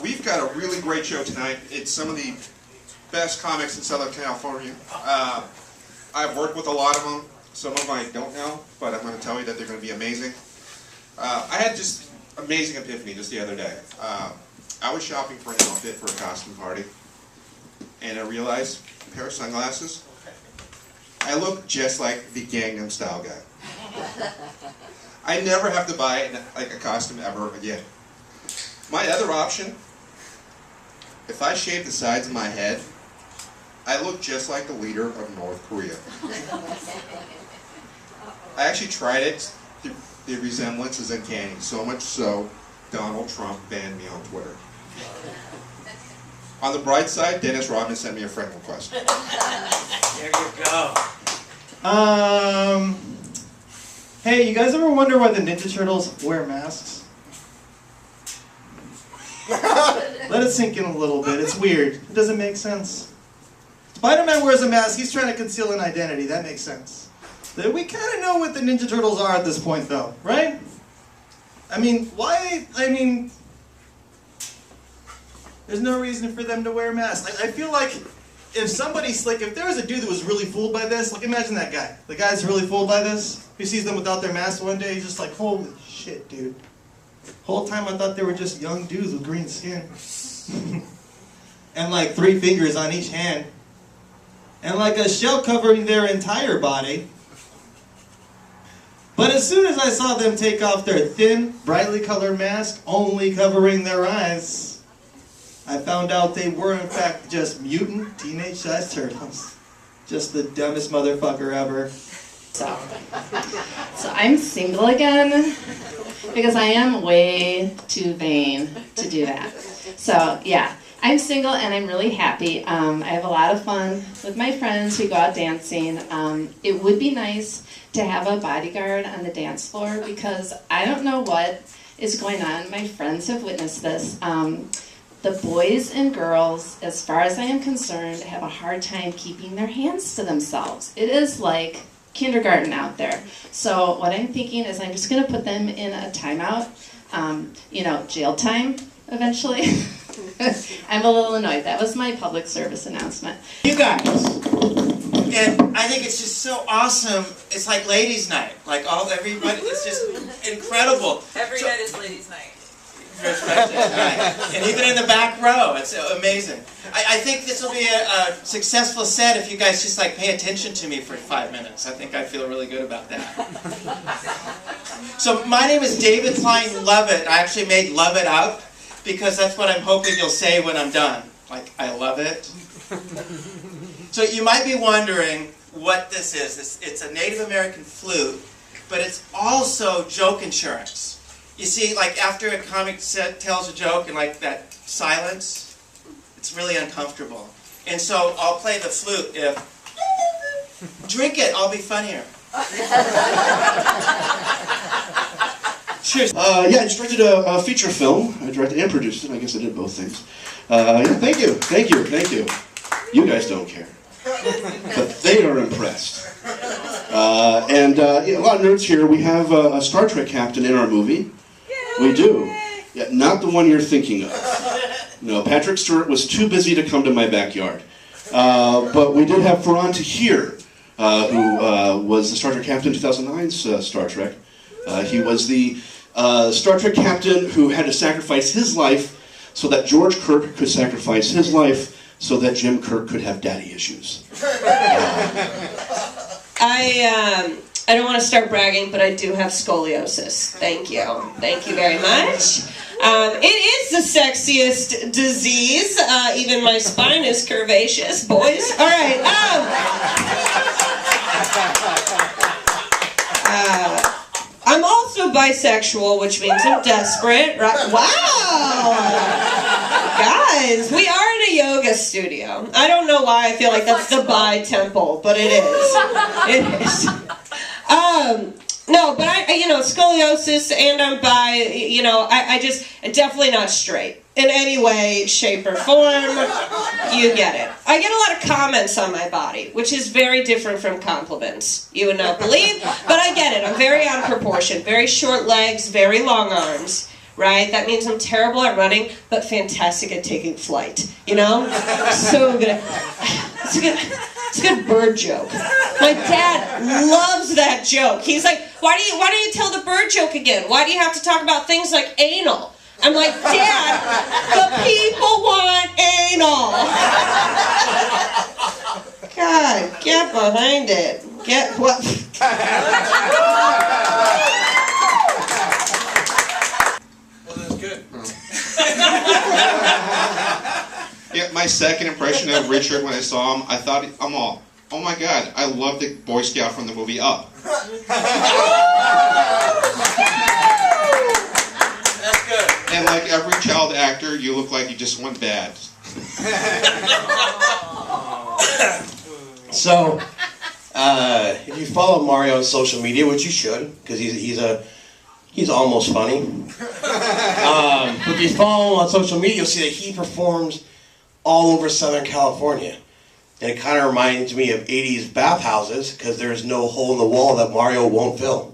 We've got a really great show tonight. It's some of the best comics in Southern California. I've worked with a lot of them. Some of them I don't know, but I'm going to tell you that they're going to be amazing. I had just amazing epiphany just the other day. I was shopping for an outfit for a costume party, and I realized a pair of sunglasses. I look just like the Gangnam Style guy. I never have to buy a costume ever again. My other option, if I shave the sides of my head, I look just like the leader of North Korea. I actually tried it. The resemblance is uncanny. So much so, Donald Trump banned me on Twitter. On the bright side, Dennis Rodman sent me a friend request. There you go. Hey, you guys ever wonder why the Ninja Turtles wear masks? Let it sink in a little bit. It's weird. It doesn't make sense. Spider-Man wears a mask. He's trying to conceal an identity. That makes sense. We kind of know what the Ninja Turtles are at this point, though, right? I mean, why? I mean, there's no reason for them to wear masks. I feel like if somebody's like, if there was a dude that was really fooled by this, like imagine that guy. The guy's really fooled by this. He sees them without their masks one day. He's just like, holy shit, dude. Whole time I thought they were just young dudes with green skin. And like 3 fingers on each hand. And like a shell covering their entire body. But as soon as I saw them take off their thin, brightly colored mask, only covering their eyes, I found out they were in fact just mutant teenage-sized turtles. Just the dumbest motherfucker ever. So I'm single again because I am way too vain to do that. So yeah, I'm single and I'm really happy. I have a lot of fun with my friends. We go out dancing. It would be nice to have a bodyguard on the dance floor because I don't know what is going on. My friends have witnessed this. The boys and girls, as far as I am concerned, have a hard time keeping their hands to themselves. It is like kindergarten out there. So what I'm thinking is I'm just going to put them in a timeout, jail time eventually. I'm a little annoyed. That was my public service announcement. You guys, and I think it's just so awesome. It's like ladies' night. Like everybody, it's just incredible. Every night is ladies' night. And even in the back row, it's amazing. I think this will be a successful set if you guys just like pay attention to me for 5 minutes. I think I feel really good about that. So my name is David Kline Lovett. I actually made Love It up because that's what I'm hoping you'll say when I'm done. Like, I love it. So you might be wondering what this is. It's a Native American flute, but it's also joke insurance. You see, like after a comic tells a joke and like that silence, it's really uncomfortable. And so I'll play the flute if, drink it, I'll be funnier. Cheers. I just directed a feature film. I directed and produced it. I guess I did both things. Thank you. You guys don't care. But they are impressed. A lot of nerds here. We have a Star Trek captain in our movie. We do. Yeah, not the one you're thinking of. No, Patrick Stewart was too busy to come to my backyard. But we did have Farhan Tahir, who was the Star Trek captain in 2009's Star Trek. He was the Star Trek captain who had to sacrifice his life so that George Kirk could sacrifice his life so that Jim Kirk could have daddy issues. I don't want to start bragging, but I do have scoliosis. Thank you. Thank you very much. It is the sexiest disease. Even my spine is curvaceous, boys. All right. I'm also bisexual, which means I'm desperate. Right? Wow. Guys, we are in a yoga studio. I don't know why I feel like that's the bi temple, but it is. It is. No, but scoliosis and I'm bi, I definitely not straight. In any way, shape, or form, you get it. I get a lot of comments on my body, which is very different from compliments. You would not believe, but I get it. I'm very on proportion. Very short legs, very long arms. right? That means I'm terrible at running, but fantastic at taking flight. You know? So good. It's a good bird joke. My dad loves that joke. He's like, why do you tell the bird joke again? Why do you have to talk about things like anal? I'm like, Dad, the people want anal. God, get behind it. Get what? Well, that's good. Yeah, my second impression of Richard when I saw him, I thought, oh my God, I love the Boy Scout from the movie Up. That's good. And like every child actor, you look like you just went bad. So, if you follow Mario on social media, which you should, because he's almost funny. If you follow him on social media, you'll see that he performs all over Southern California. And it kind of reminds me of 80s bathhouses, because there's no hole in the wall that Mario won't fill.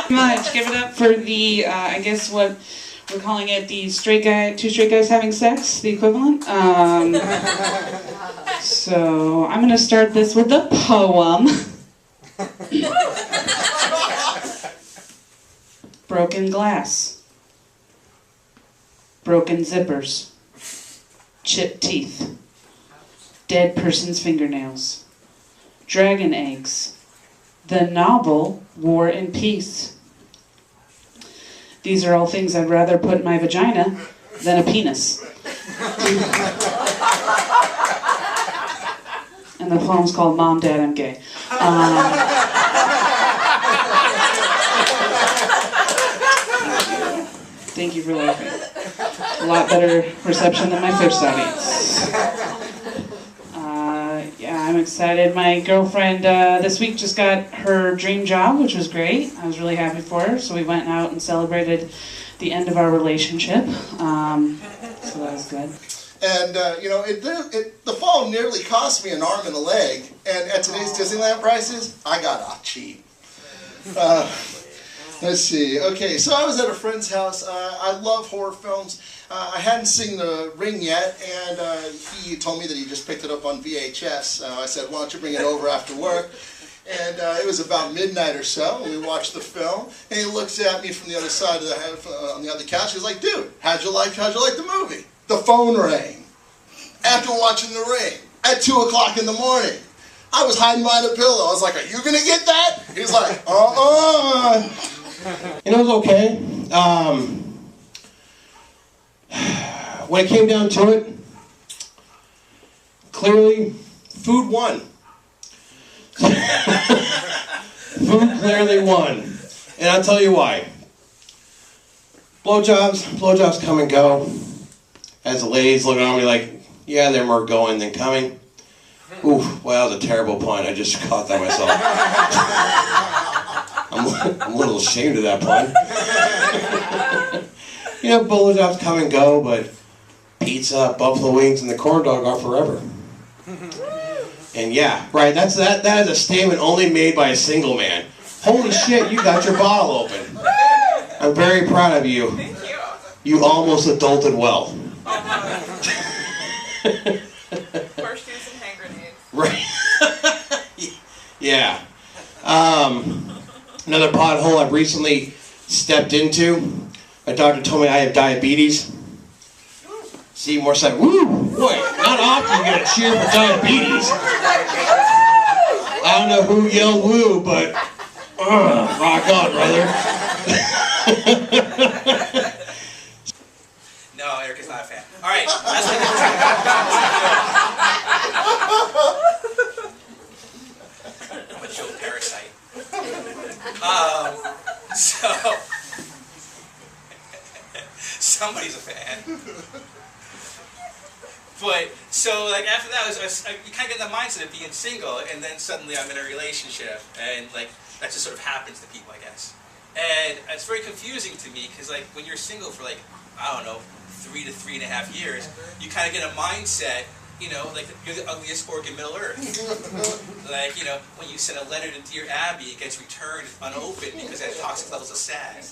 Much. Give it up for the, I guess what we're calling it, the two straight guys having sex, the equivalent. So I'm going to start this with a poem. Broken glass. Broken zippers. Chipped teeth. Dead person's fingernails. Dragon eggs. The novel War and Peace. These are all things I'd rather put in my vagina than a penis. And the poem's called Mom, Dad, I'm Gay. Thank you for laughing. A lot better reception than my first audience. Yeah, I'm excited. My girlfriend this week just got her dream job, which was great. I was really happy for her. So we went out and celebrated the end of our relationship. So that was good. And, the fall nearly cost me an arm and a leg. And at today's Disneyland prices, I got off cheap. Let's see. Okay, so I was at a friend's house. I love horror films. I hadn't seen The Ring yet, and he told me that he just picked it up on VHS. I said, why don't you bring it over after work? And it was about midnight or so, and we watched the film. And he looks at me from the other side of the on the other couch. He's like, "Dude, how'd you like the movie?" The phone rang after watching The Ring at 2 o'clock in the morning. I was hiding behind a pillow. I was like, "Are you gonna get that?" He's like, And it was okay. When it came down to it, clearly, food won. Food clearly won. And I'll tell you why. Blowjobs come and go. As the ladies look at me like, yeah, they're more going than coming. Oof, well, that was a terrible pun. I just caught that myself. I'm a little ashamed of that pun. Blowjobs come and go, but pizza, buffalo wings, and the corn dog are forever. And yeah, right, that is a statement only made by a single man. Holy shit, you got your bottle open. I'm very proud of you. Thank you. You almost adulted well. Horseshoes and hand grenades. Right. Yeah. Another pothole I've recently stepped into. My doctor told me I have diabetes. See, more side. Woo! Boy, not often you get a cheer for diabetes. I don't know who yelled woo, but rock on, brother. No, Eric is not a fan. All right. I'm a joke parasite. So somebody's a fan. But so like after that, you kind of get in the mindset of being single, and then suddenly I'm in a relationship, and like that just sort of happens to people, I guess. And it's very confusing to me because like when you're single for like, I don't know, 3 to 3.5 years, you kind of get a mindset you know, like you're the ugliest orc in Middle Earth. Like, you know, when you send a letter to Dear Abby, it gets returned unopened because it has toxic levels of sag.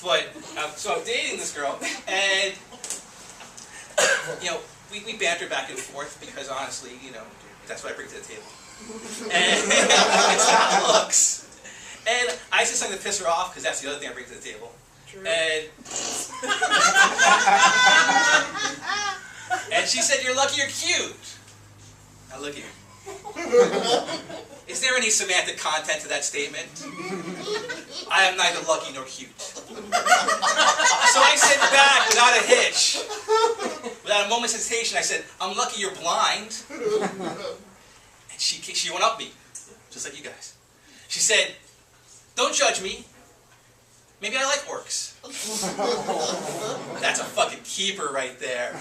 But, so I'm dating this girl, and, you know, we banter back and forth because honestly, you know, that's what I bring to the table. And it's not looks. And I say something to piss her off because that's the other thing I bring to the table. True. And she said, "You're lucky you're cute." Now look here. Is there any semantic content to that statement? I am neither lucky nor cute. So I said back without a hitch, without a moment's hesitation, I said, "I'm lucky you're blind." And she went up me, just like you guys. She said, "Don't judge me. Maybe I like orcs." That's a fucking keeper right there.